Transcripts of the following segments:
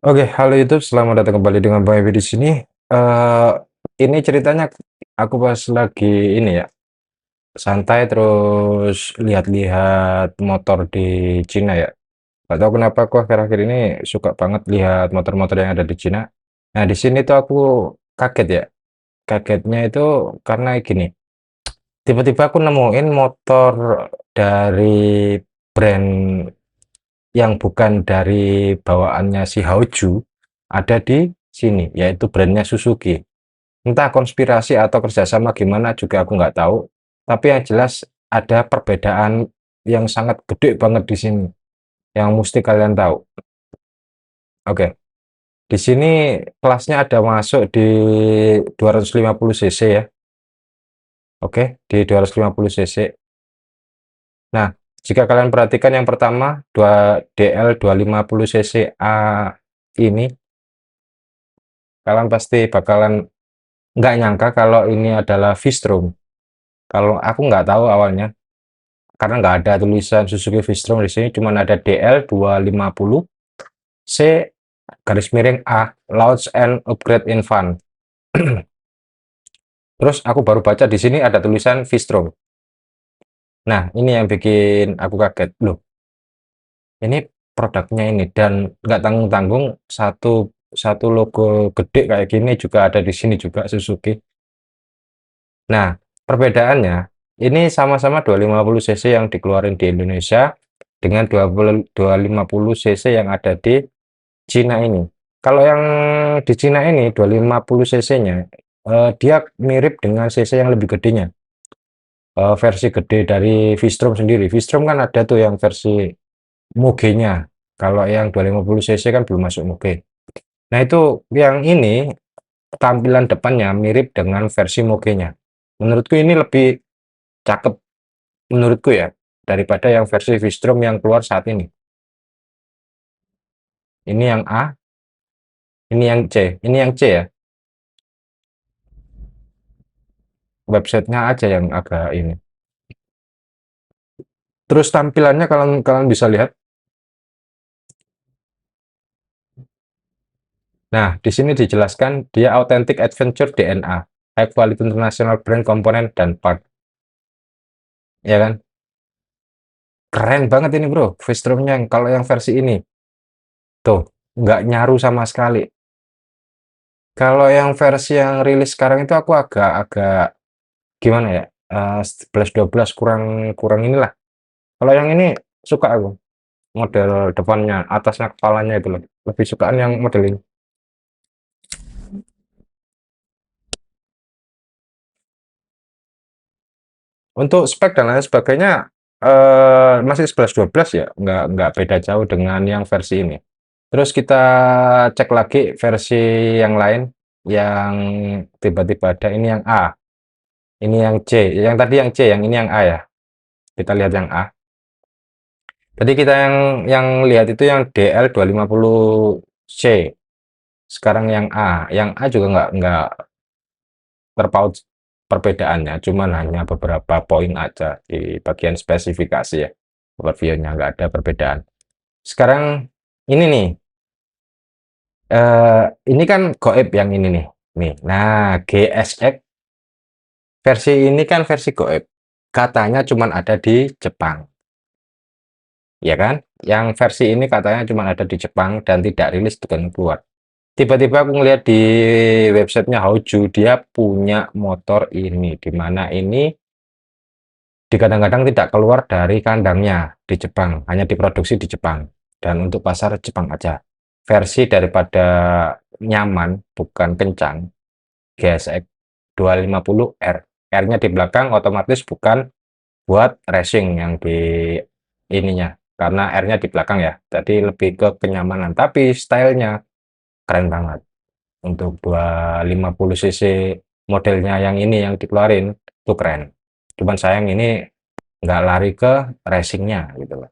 Oke, halo YouTube, selamat datang kembali dengan Bang Evi di sini. Eh, ini ceritanya aku pas lagi ini ya, santai terus lihat-lihat motor di Cina ya. Gak tahu kenapa aku akhir-akhir ini suka banget lihat motor-motor yang ada di Cina. Nah, di sini tuh aku kaget ya. Kagetnya itu karena gini, tiba-tiba aku nemuin motor dari brand yang bukan dari bawaannya si Hauju ada di sini, yaitu brandnya Suzuki. Entah konspirasi atau kerjasama gimana juga aku nggak tahu, tapi yang jelas ada perbedaan yang sangat gede banget di sini, yang mesti kalian tahu. Oke, di sini kelasnya ada masuk di 250 cc ya. Oke, di 250 cc. Nah, jika kalian perhatikan yang pertama, 2 DL 250 cc A ini, kalian pasti bakalan nggak nyangka kalau ini adalah V-Strom. Kalau aku nggak tahu awalnya, karena nggak ada tulisan Suzuki V-Strom di sini, cuma ada DL 250 C garis miring A Launch and Upgrade in Fun. Terus aku baru baca di sini ada tulisan V-Strom. Nah, ini yang bikin aku kaget. Loh, ini produknya ini dan nggak tanggung-tanggung satu satu logo gede kayak gini juga ada di sini juga Suzuki. Nah, perbedaannya ini sama-sama 250 cc yang dikeluarin di Indonesia dengan 250 cc yang ada di Cina ini. Kalau yang di Cina ini 250 cc-nya dia mirip dengan cc yang lebih gedenya. Versi gede dari V-Strom sendiri. V-Strom kan ada tuh yang versi Muge-nya. Kalau yang 250 cc kan belum masuk Muge. Nah, itu yang ini tampilan depannya mirip dengan versi Muge-nya. Menurutku ini lebih cakep menurutku ya daripada yang versi V-Strom yang keluar saat ini. Ini yang A, ini yang C, ini yang C ya. Websitenya aja yang agak ini. Terus tampilannya kalian kalian bisa lihat. Nah, di sini dijelaskan dia authentic adventure DNA, high quality international brand component dan part. Ya kan? Keren banget ini bro, V-Stromnya kalau yang versi ini. Tuh, nggak nyaru sama sekali. Kalau yang versi yang rilis sekarang itu aku agak-agak gimana ya? 11-12 kurang kurang inilah. Kalau yang ini suka aku. Model depannya, atasnya kepalanya itu loh. Lebih sukaan yang model ini. Untuk spek dan lain sebagainya masih 11-12 ya, nggak beda jauh dengan yang versi ini. Terus kita cek lagi versi yang lain yang tiba-tiba ada ini yang A, ini yang C, yang tadi yang C, yang ini yang A ya. Kita lihat yang A. Tadi kita yang lihat itu yang DL 250C. Sekarang yang A. Yang A juga nggak terpaut perbedaannya, cuman hanya beberapa poin aja di bagian spesifikasi ya. Overview-nya nggak ada perbedaan. Sekarang ini nih, ini kan goib yang ini nih. Nih, nah GSX versi ini kan versi goib. Katanya cuman ada di Jepang, ya kan? Yang versi ini katanya cuma ada di Jepang dan tidak rilis dengan keluar. Tiba-tiba aku ngeliat di websitenya Hauju, dia punya motor ini, di mana ini kadang-kadang tidak keluar dari kandangnya di Jepang, hanya diproduksi di Jepang dan untuk pasar Jepang aja. Versi daripada nyaman, bukan kencang, GSX 250R. R-nya di belakang otomatis bukan buat racing yang di ininya, karena R-nya di belakang ya, jadi lebih ke kenyamanan. Tapi stylenya keren banget. Untuk 250 cc modelnya yang ini yang dikeluarin, itu keren. Cuman sayang ini nggak lari ke racingnya gitu loh.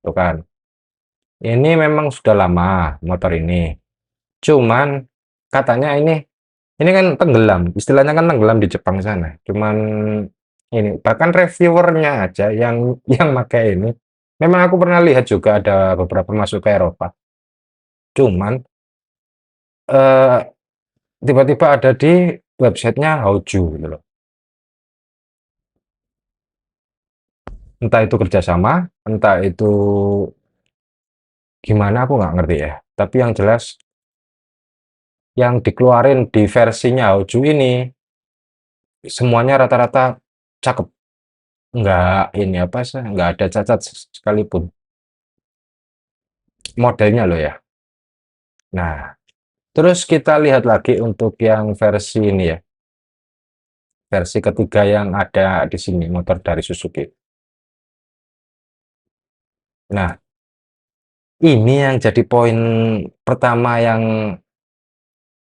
Tuh kan. Ini memang sudah lama motor ini. Cuman katanya ini kan tenggelam. Istilahnya kan tenggelam di Jepang sana. Cuman ini bahkan reviewernya aja yang yang pakai ini Memang aku pernah lihat juga ada beberapa masuk ke Eropa. Cuman eh, tiba-tiba ada di websitenya Hauju gitu loh. Entah itu kerjasama, entah itu gimana aku nggak ngerti ya. Tapi yang jelas yang dikeluarin di versinya Hauju ini semuanya rata-rata cakep. Nggak ini apa sih, nggak ada cacat sekalipun. Modelnya loh ya. Nah, terus kita lihat lagi untuk yang versi ini ya. Versi ketiga yang ada di sini, motor dari Suzuki. Nah, ini yang jadi poin pertama yang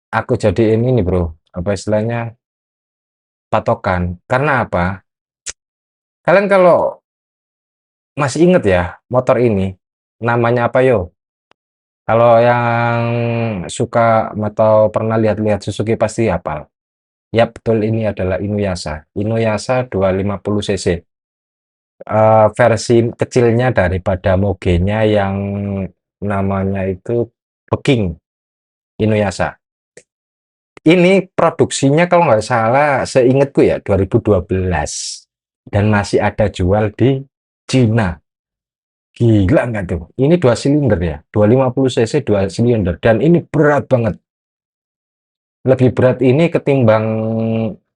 aku jadiin ini bro, apa istilahnya, patokan. Karena apa? Kalian kalau masih inget ya, motor ini, namanya apa yo? Kalau yang suka atau pernah lihat-lihat Suzuki pasti hafal. Ya betul, ini adalah Inuyasha. Inuyasha 250 cc. Versi kecilnya daripada mogenya yang namanya itu Peking Inuyasha. Ini produksinya kalau nggak salah seingatku ya 2012 dan masih ada jual di Cina. Gila nggak tuh? Ini dua silinder ya, 250 cc dua silinder dan ini berat banget. Lebih berat ini ketimbang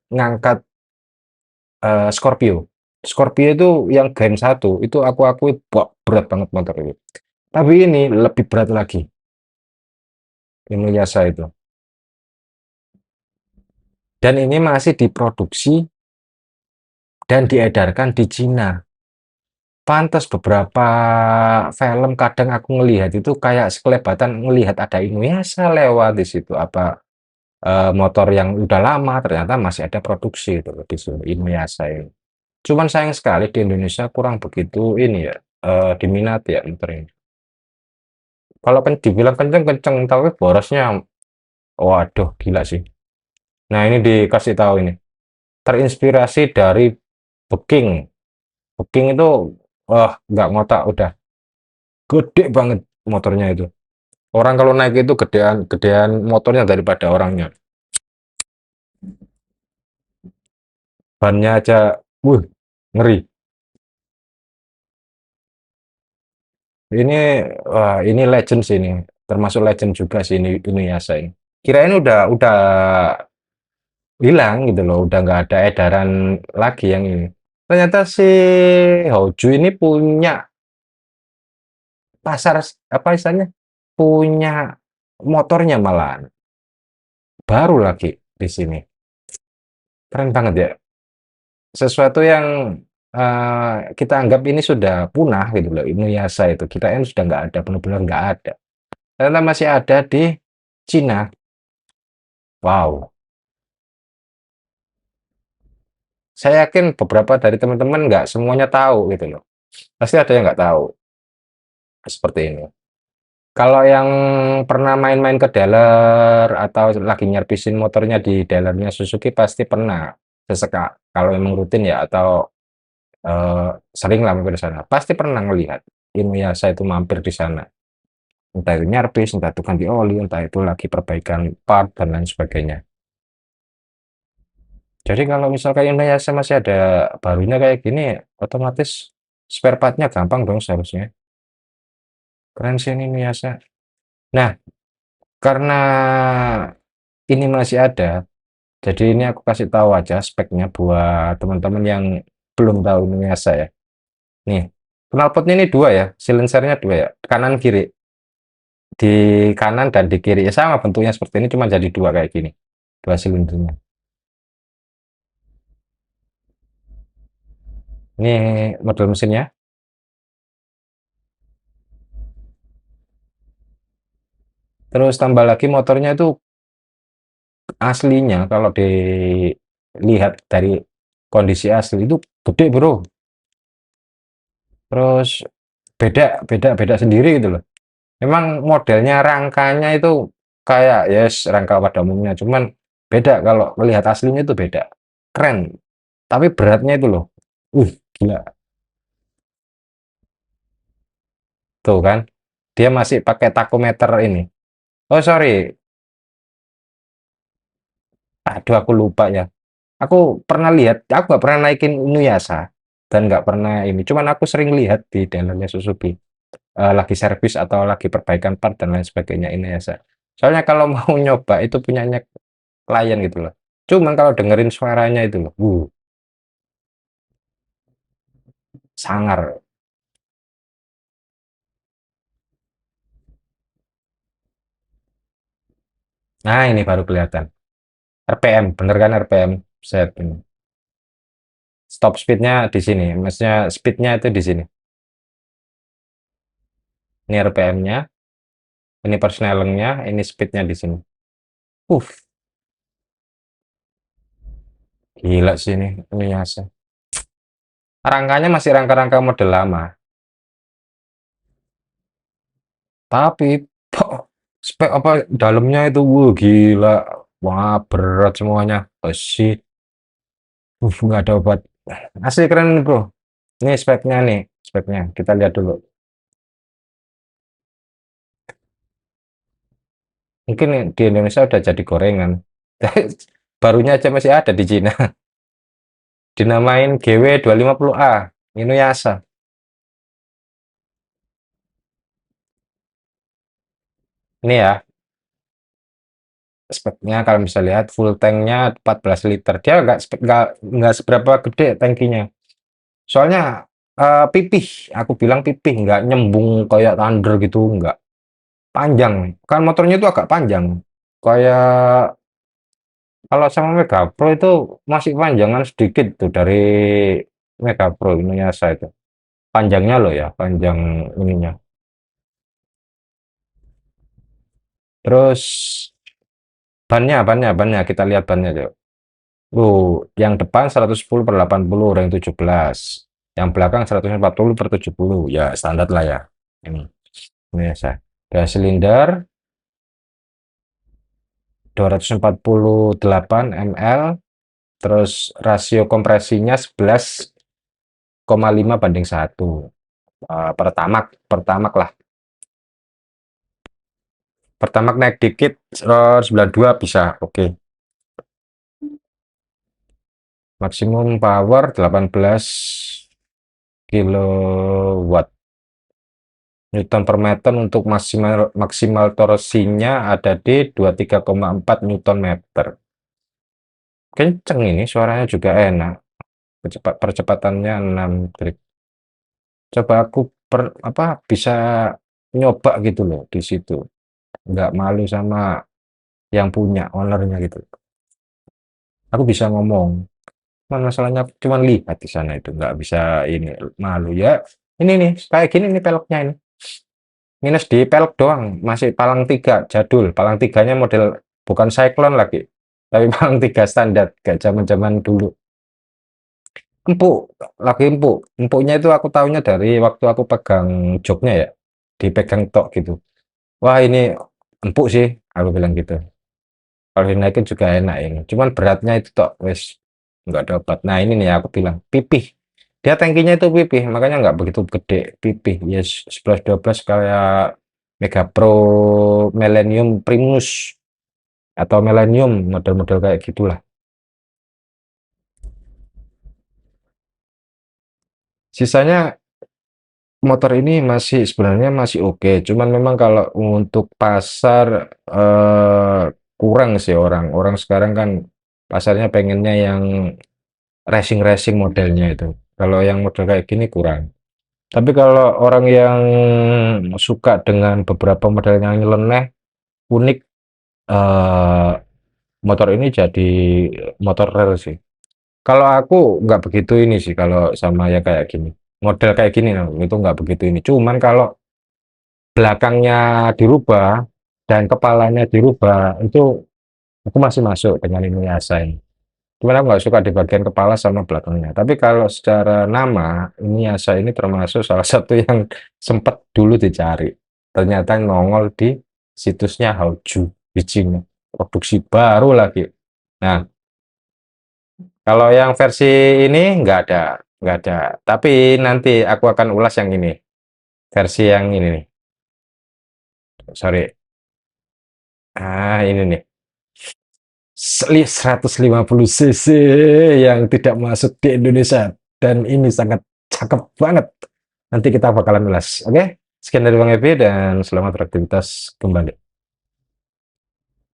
ngangkat Scorpio. Scorpio itu yang Gen 1 itu aku akui berat banget motor ini. Tapi ini lebih berat lagi. Inuyasha itu. Dan ini masih diproduksi dan diedarkan di Cina. Pantas beberapa film kadang aku ngelihat itu kayak sekelebatan ngelihat ada Inuyasha lewat di situ. Apa motor yang udah lama ternyata masih ada produksi itu di Inuyasha ini. Cuman sayang sekali di Indonesia kurang begitu ini ya, diminati ya motor ini. Kalau dibilang kenceng-kenceng tapi borosnya waduh gila sih. Nah, ini dikasih tahu ini. Terinspirasi dari Peking. Peking itu wah nggak ngotak udah gede banget motornya itu. Orang kalau naik itu gedean gedean motornya daripada orangnya. Bannya aja wuh ngeri. Ini wah ini legend sih ini. Termasuk legend juga sih ini Yasa ini. Kirain udah hilang gitu loh, udah nggak ada edaran lagi yang ini. Ternyata si Hoju ini punya pasar apa istilahnya? Punya motornya malahan. Baru lagi di sini. Keren banget ya. Sesuatu yang kita anggap ini sudah punah gitu loh. Inuyasha itu kita ini sudah nggak ada, benar-benar nggak ada. Ternyata masih ada di Cina. Wow. Saya yakin beberapa dari teman-teman nggak semuanya tahu gitu loh. Pasti ada yang nggak tahu seperti ini. Kalau yang pernah main-main ke dealer atau lagi nyerpisin motornya di dealernya Suzuki pasti pernah sesekali kalau memang rutin ya atau sering lah mampir di sana. Pasti pernah melihat Inuyasha itu mampir di sana. Entah itu nyerpis, entah itu ganti oli, entah itu lagi perbaikan part dan lain sebagainya. Jadi kalau misalkan Inuyasha masih ada barunya kayak gini, otomatis spare partnya gampang dong seharusnya. Keren sih ini Inuyasha. Nah, karena ini masih ada, jadi ini aku kasih tahu aja speknya buat teman-teman yang belum tahu Inuyasha ya. Nih, knalpotnya ini dua ya, silencernya dua ya, kanan kiri. Di kanan dan di kiri ya sama bentuknya seperti ini, cuma jadi dua kayak gini, dua silindernya. Ini model mesinnya. Terus tambah lagi motornya itu aslinya kalau dilihat dari kondisi asli itu gede bro. Terus beda sendiri gitu loh. Memang modelnya rangkanya itu kayak yes rangka pada umumnya, cuman beda kalau melihat aslinya itu beda. Keren, tapi beratnya itu loh. Gila. Tuh kan, dia masih pakai tachometer ini. Oh sorry, aduh aku lupa ya. Aku pernah lihat, aku nggak pernah naikin Inuyasha dan nggak pernah ini. Cuman aku sering lihat di dealernya Suzuki lagi servis atau lagi perbaikan part dan lain sebagainya Inuyasha. Soalnya kalau mau nyoba itu punyanya klien gitu loh. Cuman kalau dengerin suaranya itu loh, sangar. Nah ini baru kelihatan. RPM, bener kan RPM? Set ini. Stop speednya di sini, maksudnya speednya itu di sini. Ini RPM-nya, ini persnelingnya, ini speednya di sini. Uff, gila sih ini Yasa. Rangkanya masih rangka-rangka model lama, tapi spek apa dalamnya itu, gila, wah berat semuanya, besi, nggak ada obat. Asli keren bro. Ini speknya nih, speknya kita lihat dulu. Mungkin di Indonesia udah jadi gorengan. Barunya aja masih ada di Cina. Dinamain GW250A, Inuyasha. Ini ya, speknya kalau bisa lihat full tanknya 14 liter. Dia nggak seberapa gede tangkinya. Soalnya pipih, aku bilang pipih, nggak nyembung kayak Thunder gitu, nggak. Panjang. Kan motornya itu agak panjang. Kayak kalau sama Mega Pro itu masih panjangan sedikit tuh dari Mega Pro Inuyasha itu. Panjangnya loh ya, panjang ininya. Terus bannya kita lihat bannya yuk. Yang depan 110/80 ring 17. Yang belakang 140/70. Ya, standar lah ya. Ini ya saya. Gas silinder 248 ml. Terus rasio kompresinya 11,5/1. Pertamak lah. Pertamak naik dikit 92 bisa. Oke. Maksimum power 18 kilowatt. Newton per meter untuk maksimal maksimal torsinya ada di 23,4 Newton meter. Kenceng ini suaranya juga enak. Percepatannya 6 grip. Coba aku bisa nyoba gitu loh di situ. Nggak malu sama yang punya ownernya gitu. Aku bisa ngomong. Cuman masalahnya aku cuman lihat di sana itu nggak bisa ini malu ya. Ini nih kayak gini nih peleknya ini. Minus di pelek doang, masih palang 3 jadul. Palang tiganya model bukan Cyclone lagi, tapi palang 3 standar, kayak zaman-zaman dulu. Empuk, lagi empuk. Empuknya itu aku tahunya dari waktu aku pegang joknya ya, dipegang tok gitu. Wah ini empuk sih, aku bilang gitu. Kalau dinaikin juga enak ini. Cuman beratnya itu tok, wes nggak dapat. Nah ini nih aku bilang pipih. Dia tangkinya itu pipih, makanya nggak begitu gede pipih. Yes, 11-12 kayak Mega Pro Millennium Primus atau Millennium model-model kayak gitulah. Sisanya motor ini masih sebenarnya masih oke. Cuman memang kalau untuk pasar kurang sih orang. Orang sekarang kan pasarnya pengennya yang racing-racing modelnya itu. Kalau yang model kayak gini kurang. Tapi kalau orang yang suka dengan beberapa model yang nyeleneh, unik, eh, motor ini jadi motor rare sih. Kalau aku nggak begitu ini sih kalau sama ya kayak gini. Model kayak gini no, itu nggak begitu ini. Cuman kalau belakangnya dirubah dan kepalanya dirubah, itu aku masih masuk dengan ini ini. Cuman aku nggak suka di bagian kepala sama belakangnya. Tapi kalau secara nama, ini Yasa ini termasuk salah satu yang sempat dulu dicari. Ternyata nongol di situsnya Hauju, bijinya. Produksi baru lagi. Nah, kalau yang versi ini nggak ada. Tapi nanti aku akan ulas yang ini. versi yang ini nih. Sorry. Ini nih. 150 cc yang tidak masuk di Indonesia dan ini sangat cakep banget. Nanti kita bakalan ulas. Oke? Sekian dari Bang Ebi dan selamat beraktivitas kembali.